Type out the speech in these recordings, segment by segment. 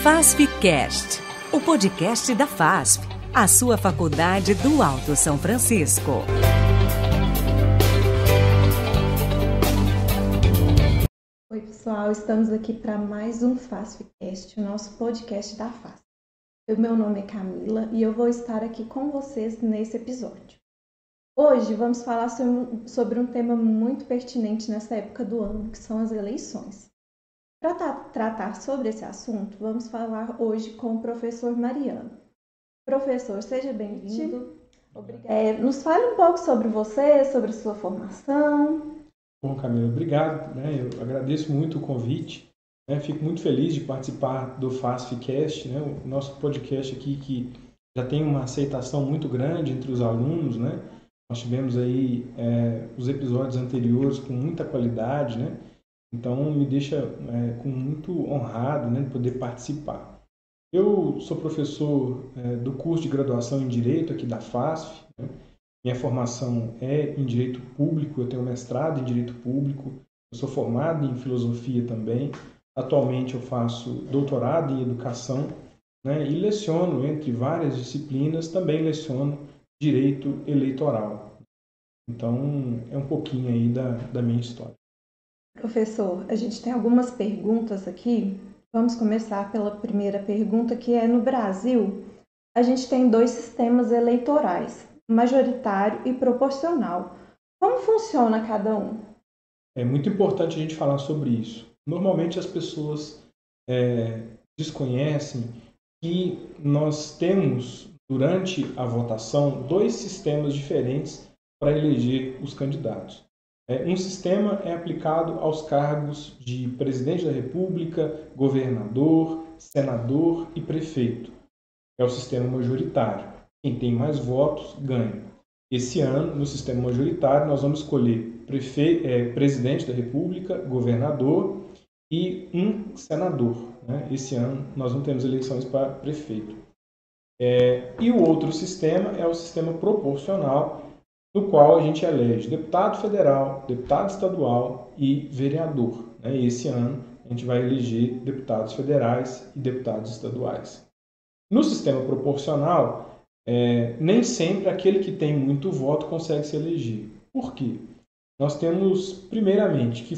FASFcast, o podcast da FASF, a sua faculdade do Alto São Francisco. Oi pessoal, estamos aqui para mais um FASFcast, o nosso podcast da FASF. Meu nome é Camila e eu vou estar aqui com vocês nesse episódio. Hoje vamos falar sobre um tema muito pertinente nessa época do ano, que são as eleições. Para tratar sobre esse assunto, vamos falar hoje com o professor Mariano. Professor, seja bem-vindo. Obrigada. Nos fale um pouco sobre você, sobre sua formação. Bom, Camila, obrigado. Eu agradeço muito o convite. Fico muito feliz de participar do FASFcast, o nosso podcast aqui que já tem uma aceitação muito grande entre os alunos. Nós tivemos aí os episódios anteriores com muita qualidade, Então me deixa com muito honrado de poder participar. Eu sou professor do curso de graduação em Direito aqui da FASF. Minha formação é em Direito Público, eu tenho mestrado em Direito Público, eu sou formado em Filosofia também. Atualmente eu faço doutorado em Educação e leciono entre várias disciplinas, também leciono Direito Eleitoral. Então é um pouquinho aí da minha história. Professor, a gente tem algumas perguntas aqui. Vamos começar pela primeira pergunta, que é: no Brasil, a gente tem dois sistemas eleitorais, majoritário e proporcional. Como funciona cada um? É muito importante a gente falar sobre isso. Normalmente as pessoas desconhecem que nós temos, durante a votação, dois sistemas diferentes para eleger os candidatos. Um sistema é aplicado aos cargos de presidente da República, governador, senador e prefeito. É o sistema majoritário. Quem tem mais votos ganha. Esse ano, no sistema majoritário, nós vamos escolher presidente da República, governador e um senador. Esse ano nós não temos eleições para prefeito. E o outro sistema é o sistema proporcional, no qual a gente elege deputado federal, deputado estadual e vereador. Esse ano a gente vai eleger deputados federais e deputados estaduais. No sistema proporcional, nem sempre aquele que tem muito voto consegue se eleger. Por quê? Nós temos, primeiramente, que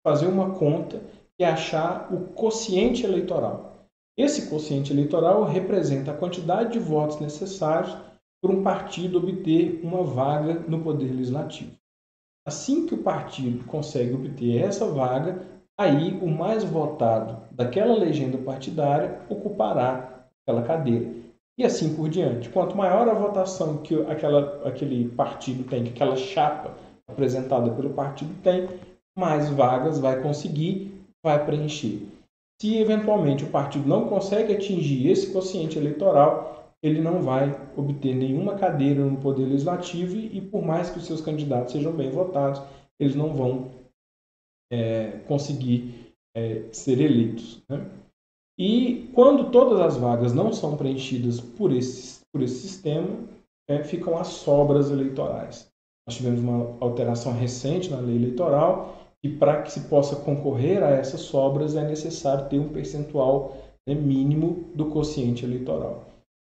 fazer uma conta e achar o quociente eleitoral. Esse quociente eleitoral representa a quantidade de votos necessários para um partido obter uma vaga no Poder Legislativo. Assim que o partido consegue obter essa vaga, aí o mais votado daquela legenda partidária ocupará aquela cadeira. E assim por diante. Quanto maior a votação que aquele partido tem, que aquela chapa apresentada pelo partido tem, mais vagas vai conseguir, vai preencher. Se eventualmente o partido não consegue atingir esse quociente eleitoral, ele não vai obter nenhuma cadeira no Poder Legislativo e por mais que os seus candidatos sejam bem votados, eles não vão conseguir ser eleitos. E quando todas as vagas não são preenchidas por esse sistema, ficam as sobras eleitorais. Nós tivemos uma alteração recente na lei eleitoral e para que se possa concorrer a essas sobras é necessário ter um percentual mínimo do quociente eleitoral.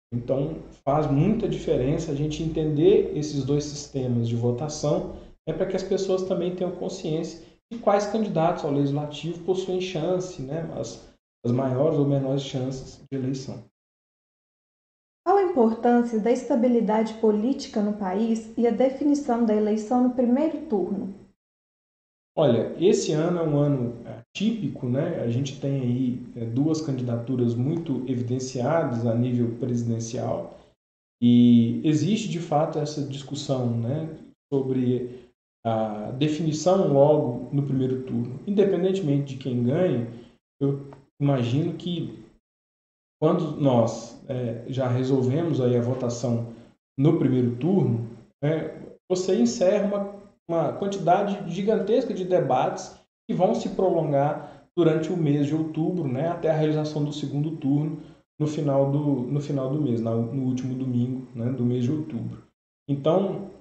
Então, faz muita diferença a gente entender esses dois sistemas de votação para que as pessoas também tenham consciência de quais candidatos ao Legislativo possuem chance, as maiores ou menores chances de eleição. Qual a importância da estabilidade política no país e a definição da eleição no primeiro turno? Olha, esse ano é um ano atípico, A gente tem aí duas candidaturas muito evidenciadas a nível presidencial e existe de fato essa discussão, sobre a definição logo no primeiro turno. Independentemente de quem ganha, eu imagino que quando nós já resolvemos aí a votação no primeiro turno, você encerra uma quantidade gigantesca de debates que vão se prolongar durante o mês de outubro, até a realização do segundo turno no final do mês, no último domingo do mês de outubro. Então,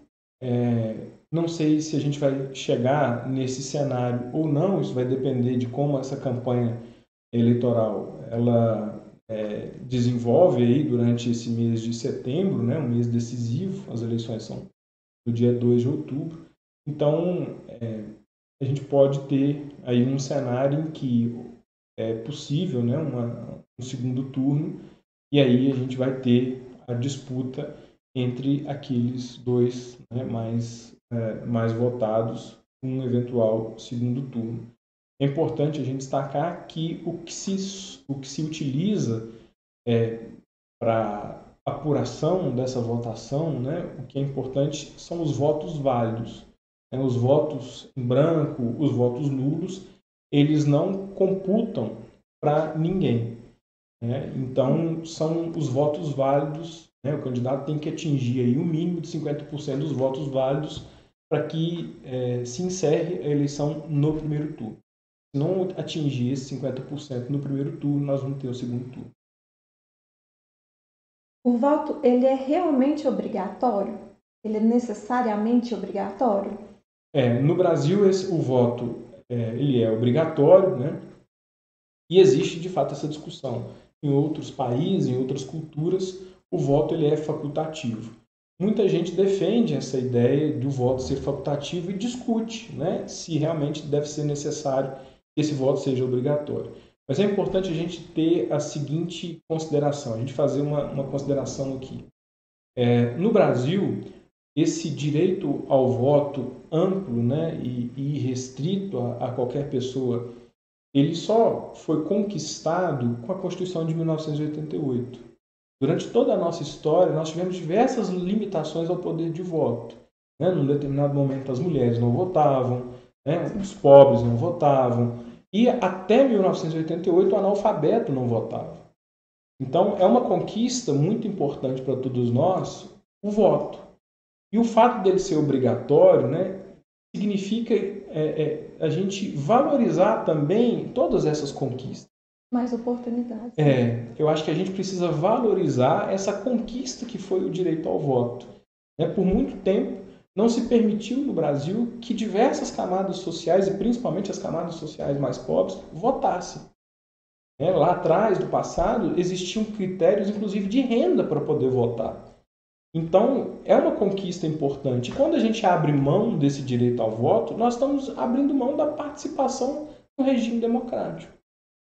não sei se a gente vai chegar nesse cenário ou não, isso vai depender de como essa campanha eleitoral ela desenvolve aí durante esse mês de setembro, né, um mês decisivo. As eleições são no dia 2 de outubro. Então, a gente pode ter aí um cenário em que é possível, né, um segundo turno, e aí a gente vai ter a disputa entre aqueles dois, né, mais votados, um eventual segundo turno. É importante a gente destacar que o que se utiliza para apuração dessa votação, né, o que é importante são os votos válidos. Os votos em branco, os votos nulos, eles não computam para ninguém. Então, são os votos válidos. O candidato tem que atingir aí o mínimo de 50% dos votos válidos para que se encerre a eleição no primeiro turno. Se não atingir esse 50% no primeiro turno, nós vamos ter o segundo turno. O voto, ele é realmente obrigatório? Ele é necessariamente obrigatório? No Brasil, o voto ele é obrigatório, né? E existe, de fato, essa discussão. Em outros países, em outras culturas, o voto ele é facultativo. Muita gente defende essa ideia do voto ser facultativo e discute, né, se realmente deve ser necessário que esse voto seja obrigatório. Mas é importante a gente ter a seguinte consideração, a gente fazer uma consideração aqui. No Brasil, esse direito ao voto amplo, né, e restrito a qualquer pessoa, ele só foi conquistado com a Constituição de 1988. Durante toda a nossa história, nós tivemos diversas limitações ao poder de voto. Num determinado momento, as mulheres não votavam, os pobres não votavam, e até 1988 o analfabeto não votava. Então, é uma conquista muito importante para todos nós, o voto. E o fato dele ser obrigatório, né, significa a gente valorizar também todas essas conquistas. Mais oportunidades. Eu acho que a gente precisa valorizar essa conquista que foi o direito ao voto. Por muito tempo, não se permitiu no Brasil que diversas camadas sociais, e principalmente as camadas sociais mais pobres, votassem. Lá atrás, do passado, existiam critérios, inclusive, de renda para poder votar. Então, é uma conquista importante. E quando a gente abre mão desse direito ao voto, nós estamos abrindo mão da participação no regime democrático.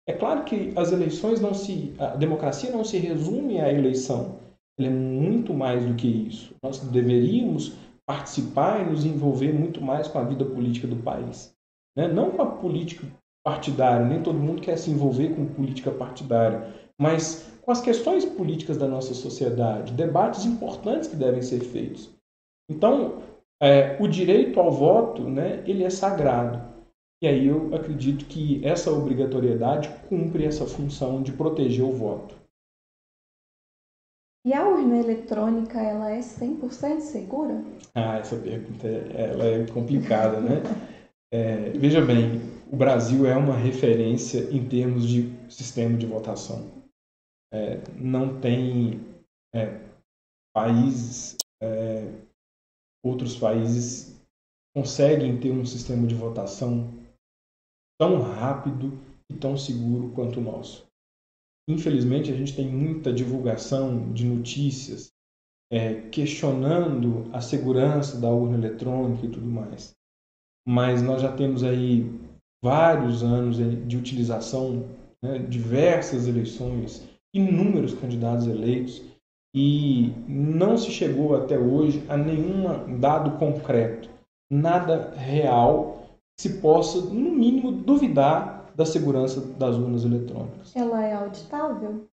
É claro que a democracia não se resume à eleição. Ela é muito mais do que isso. Nós deveríamos participar e nos envolver muito mais com a vida política do país. Não com a política partidária, nem todo mundo quer se envolver com política partidária, mas com as questões políticas da nossa sociedade, debates importantes que devem ser feitos. Então, o direito ao voto, né, ele é sagrado. E aí eu acredito que essa obrigatoriedade cumpre essa função de proteger o voto. E a urna eletrônica, ela é 100% segura? Essa pergunta ela é complicada, né? Veja bem, o Brasil é uma referência em termos de sistema de votação. Não tem outros países conseguem ter um sistema de votação tão rápido e tão seguro quanto o nosso. Infelizmente, a gente tem muita divulgação de notícias questionando a segurança da urna eletrônica e tudo mais. Mas nós já temos aí vários anos de utilização, diversas eleições, inúmeros candidatos eleitos, e não se chegou até hoje a nenhum dado concreto, nada real que se possa, no mínimo, duvidar da segurança das urnas eletrônicas. Ela é auditável?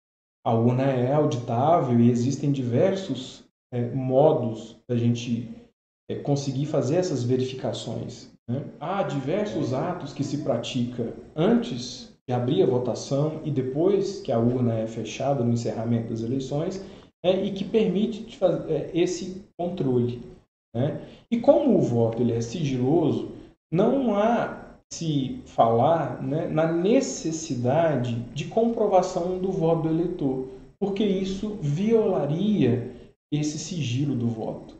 A urna é auditável e existem diversos modos da gente conseguir fazer essas verificações. Há diversos atos que se pratica antes de abrir a votação e depois que a urna é fechada no encerramento das eleições, e que permite fazer esse controle. E como o voto ele é sigiloso, não há se falar na necessidade de comprovação do voto do eleitor, porque isso violaria esse sigilo do voto,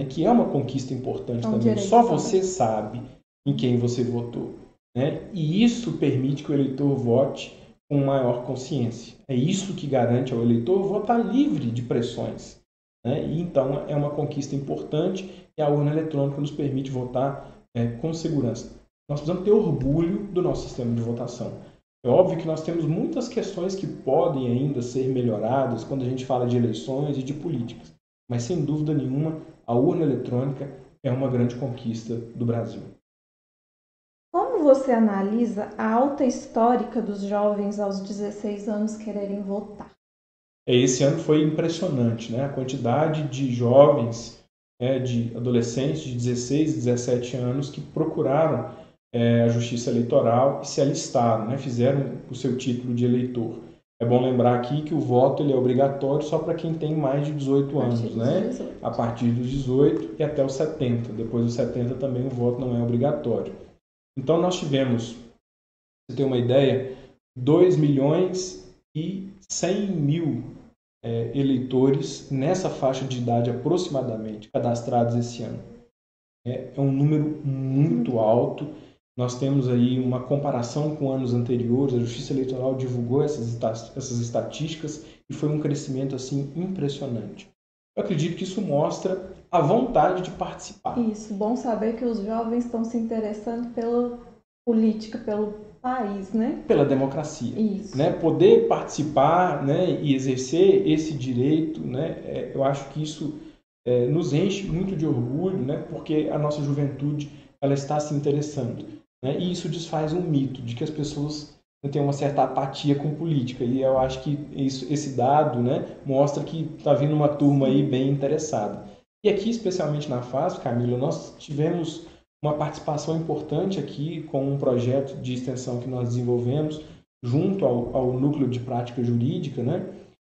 que é uma conquista importante também. Só você sabe em quem você votou. E isso permite que o eleitor vote com maior consciência. É isso que garante ao eleitor votar livre de pressões, né? E então é uma conquista importante e a urna eletrônica nos permite votar com segurança. Nós precisamos ter orgulho do nosso sistema de votação. É óbvio que nós temos muitas questões que podem ainda ser melhoradas quando a gente fala de eleições e de políticas, mas sem dúvida nenhuma a urna eletrônica é uma grande conquista do Brasil. Como você analisa a alta histórica dos jovens aos 16 anos quererem votar? Esse ano foi impressionante, né? A quantidade de jovens, de adolescentes de 16, 17 anos que procuraram a Justiça Eleitoral e se alistaram, né? Fizeram o seu título de eleitor. É bom lembrar aqui que o voto ele é obrigatório só para quem tem mais de 18 anos, né? A partir dos 18 e até os 70. Depois dos 70 também o voto não é obrigatório. Então nós tivemos, para você ter uma ideia, 2.100.000 eleitores nessa faixa de idade aproximadamente cadastrados esse ano. É um número muito alto. Nós temos aí uma comparação com anos anteriores. A Justiça Eleitoral divulgou essas estatísticas e foi um crescimento assim impressionante. Eu acredito que isso mostra a vontade de participar. Isso, bom saber que os jovens estão se interessando pela política, pelo país, né? Pela democracia. Isso. Né? Poder participar, né, e exercer esse direito, né, eu acho que isso nos enche muito de orgulho, né, porque a nossa juventude ela está se interessando. Né? E isso desfaz um mito de que as pessoas têm uma certa apatia com política. E eu acho que esse dado, né, mostra que está vindo uma turma aí bem interessada. E aqui, especialmente na FASP, Camila, nós tivemos uma participação importante aqui com um projeto de extensão que nós desenvolvemos junto ao Núcleo de Prática Jurídica, né?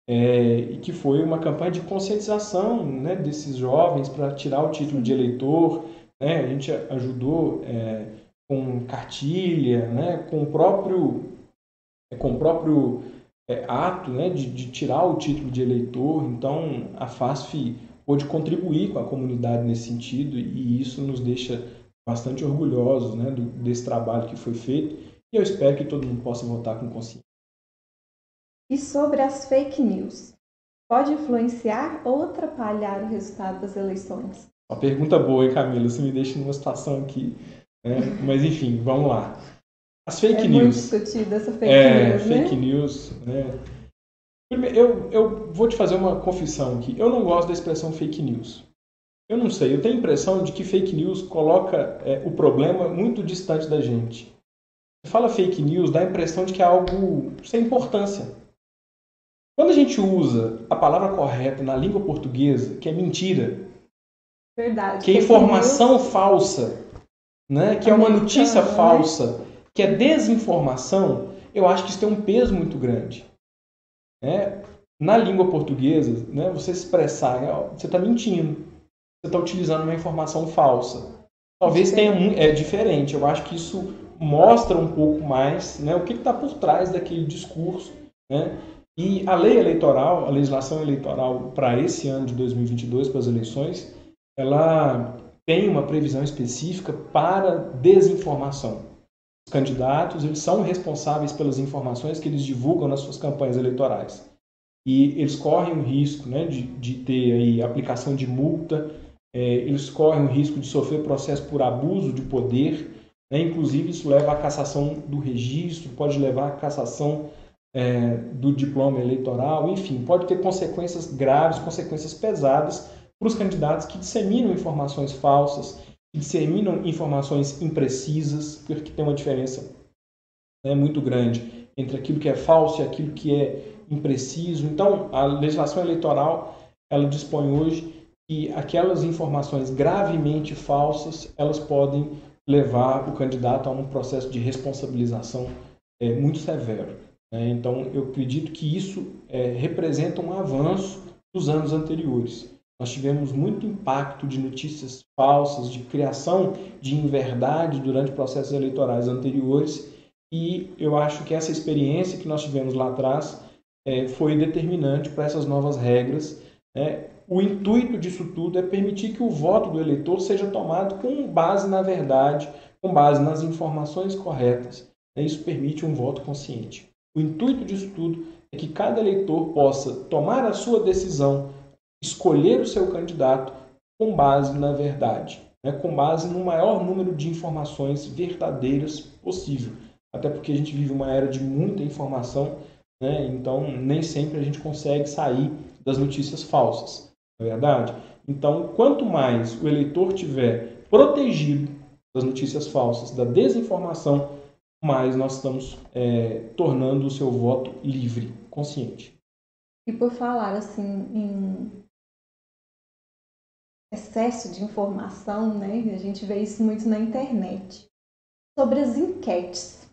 E que foi uma campanha de conscientização, né, desses jovens para tirar o título de eleitor. Né? A gente ajudou com cartilha, né, com o próprio ato, né, de tirar o título de eleitor. Então, a FASF pôde contribuir com a comunidade nesse sentido e isso nos deixa bastante orgulhosos, né, desse trabalho que foi feito e eu espero que todo mundo possa votar com consciência. E sobre as fake news? Pode influenciar ou atrapalhar o resultado das eleições? Uma pergunta boa, hein, Camila? Você me deixa numa situação aqui. Né? Mas, enfim, vamos lá. As fake news. Muito discutida essa fake news, fake news, né? Primeiro, eu vou te fazer uma confissão aqui. Eu não gosto da expressão fake news. Eu não sei, eu tenho a impressão de que fake news coloca o problema muito distante da gente. Você fala fake news, dá a impressão de que é algo sem importância. Quando a gente usa a palavra correta na língua portuguesa, que é mentira, verdade, que é informação falsa, né, que é uma notícia falsa, que é desinformação, eu acho que isso tem um peso muito grande. Né? Na língua portuguesa, né, você expressar, você está mentindo. Você está utilizando uma informação falsa. Talvez tenha diferente. Eu acho que isso mostra um pouco mais, né, o que está por trás daquele discurso. Né? E a lei eleitoral, a legislação eleitoral para esse ano de 2022, para as eleições, ela tem uma previsão específica para desinformação. Os candidatos eles são responsáveis pelas informações que eles divulgam nas suas campanhas eleitorais. E eles correm o risco, né, de ter aí aplicação de multa, eles correm o risco de sofrer processo por abuso de poder, né? Inclusive isso leva à cassação do registro, pode levar à cassação do diploma eleitoral, enfim, pode ter consequências graves, consequências pesadas para os candidatos que disseminam informações falsas, que disseminam informações imprecisas, porque tem uma diferença muito grande entre aquilo que é falso e aquilo que é impreciso. Então, a legislação eleitoral ela dispõe hoje que aquelas informações gravemente falsas, elas podem levar o candidato a um processo de responsabilização muito severo. Né? Então, eu acredito que isso representa um avanço dos anos anteriores. Nós tivemos muito impacto de notícias falsas, de criação de inverdade durante processos eleitorais anteriores e eu acho que essa experiência que nós tivemos lá atrás foi determinante para essas novas regras. O intuito disso tudo é permitir que o voto do eleitor seja tomado com base na verdade, com base nas informações corretas. Isso permite um voto consciente. O intuito disso tudo é que cada eleitor possa tomar a sua decisão, escolher o seu candidato com base na verdade, né? Com base no maior número de informações verdadeiras possível. Até porque a gente vive uma era de muita informação, né? Então nem sempre a gente consegue sair das notícias falsas, não é verdade? Então, quanto mais o eleitor tiver protegido das notícias falsas, da desinformação, mais nós estamos tornando o seu voto livre, consciente. E por falar assim em excesso de informação, né? A gente vê isso muito na internet. Sobre as enquetes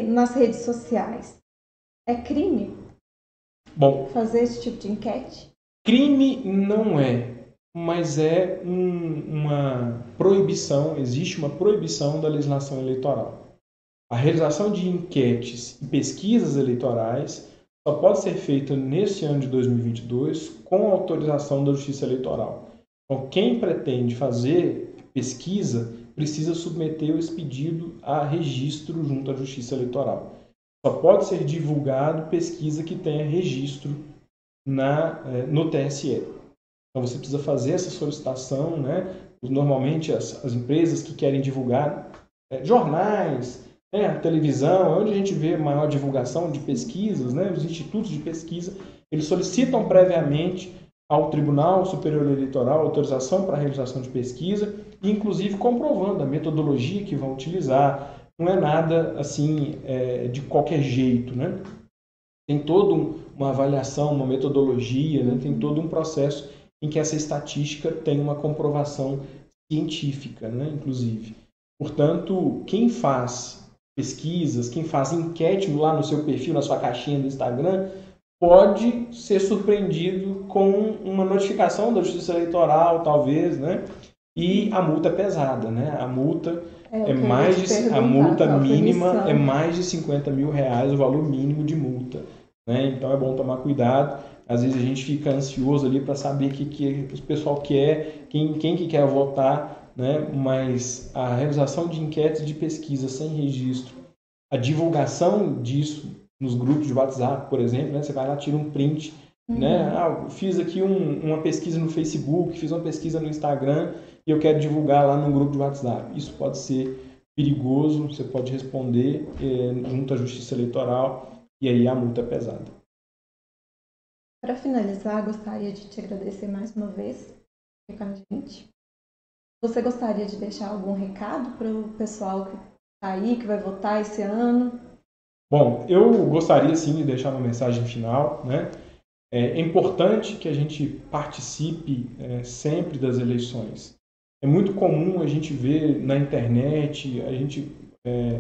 nas redes sociais. É crime fazer esse tipo de enquete? Crime não é, mas é uma proibição, existe uma proibição da legislação eleitoral. A realização de enquetes e pesquisas eleitorais só pode ser feita nesse ano de 2022 com autorização da Justiça Eleitoral. Então, quem pretende fazer pesquisa precisa submeter esse pedido a registro junto à Justiça Eleitoral. Só pode ser divulgado pesquisa que tenha registro no TSE. Então, você precisa fazer essa solicitação, né? Normalmente, as empresas que querem divulgar, jornais, a televisão, onde a gente vê maior divulgação de pesquisas, né? Os institutos de pesquisa, eles solicitam previamente ao Tribunal Superior Eleitoral autorização para a realização de pesquisa, inclusive comprovando a metodologia que vão utilizar. Não é nada assim de qualquer jeito, né? Tem toda uma avaliação, uma metodologia, né? Tem todo um processo em que essa estatística tem uma comprovação científica, né? Inclusive. Portanto, quem faz pesquisas, quem faz enquete lá no seu perfil, na sua caixinha do Instagram, pode ser surpreendido com uma notificação da Justiça Eleitoral, talvez, né? E a multa é pesada, né? A multa a multa mínima é mais de R$50 mil, o valor mínimo de multa, né? Então é bom tomar cuidado. Às vezes a gente fica ansioso ali para saber o que o pessoal quer, quem que quer votar, né? Mas a realização de enquetes e de pesquisa sem registro, a divulgação disso nos grupos de WhatsApp, por exemplo, né? Você vai lá, tira um print, né? Fiz aqui uma pesquisa no Facebook, fiz uma pesquisa no Instagram e eu quero divulgar lá no grupo de WhatsApp. Isso pode ser perigoso, você pode responder junto à Justiça Eleitoral e aí a multa é pesada. Para finalizar, gostaria de te agradecer mais uma vez por ficar com a gente. Você gostaria de deixar algum recado para o pessoal que está aí, que vai votar esse ano? Bom, eu gostaria sim de deixar uma mensagem final, né? É importante que a gente participe sempre das eleições. É muito comum a gente ver na internet, a gente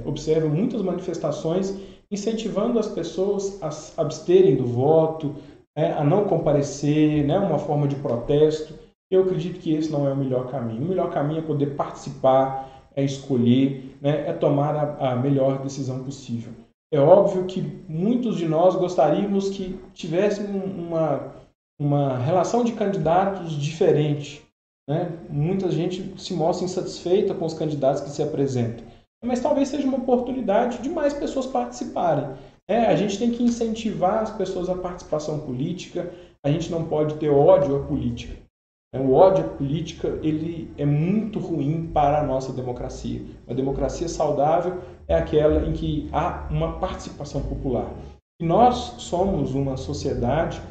observa muitas manifestações incentivando as pessoas a se absterem do voto, a não comparecer, né? Uma forma de protesto. Eu acredito que esse não é o melhor caminho. O melhor caminho é poder participar, é escolher, né? É tomar a melhor decisão possível. É óbvio que muitos de nós gostaríamos que tivéssemos uma relação de candidatos diferente, né? Muita gente se mostra insatisfeita com os candidatos que se apresentam. Mas talvez seja uma oportunidade de mais pessoas participarem. A gente tem que incentivar as pessoas à participação política. A gente não pode ter ódio à política. O ódio à política ele é muito ruim para a nossa democracia. Uma democracia saudável é aquela em que há uma participação popular. E nós somos uma sociedade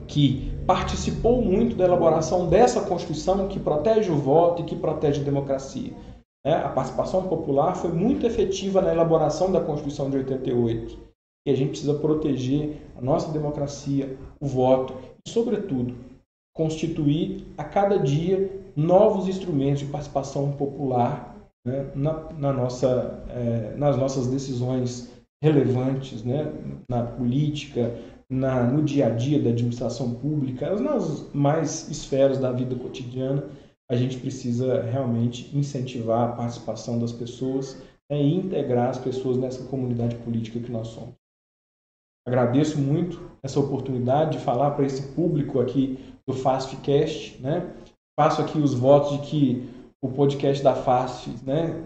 que participou muito da elaboração dessa Constituição que protege o voto e que protege a democracia. A participação popular foi muito efetiva na elaboração da Constituição de 88. E a gente precisa proteger a nossa democracia, o voto e, sobretudo, constituir a cada dia novos instrumentos de participação popular, né, nas nossas decisões relevantes, né, na política, no dia a dia da administração pública, nas mais esferas da vida cotidiana. A gente precisa realmente incentivar a participação das pessoas e integrar as pessoas nessa comunidade política que nós somos. Agradeço muito essa oportunidade de falar para esse público aqui do FASFcast, né? Faço aqui os votos de que o podcast da FASF, né,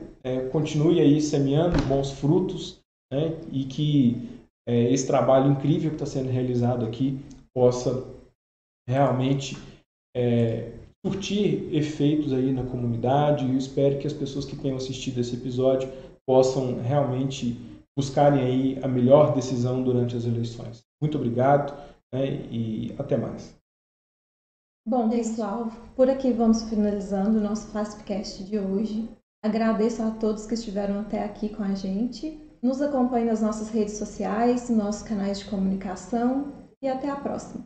continue aí semeando bons frutos, né? E que esse trabalho incrível que está sendo realizado aqui possa realmente surtir efeitos aí na comunidade. E eu espero que as pessoas que tenham assistido esse episódio possam realmente buscarem aí a melhor decisão durante as eleições. Muito obrigado, né? E até mais. Bom, pessoal, por aqui vamos finalizando o nosso FASPcast de hoje. Agradeço a todos que estiveram até aqui com a gente. Nos acompanhe nas nossas redes sociais, nos nossos canais de comunicação e até a próxima.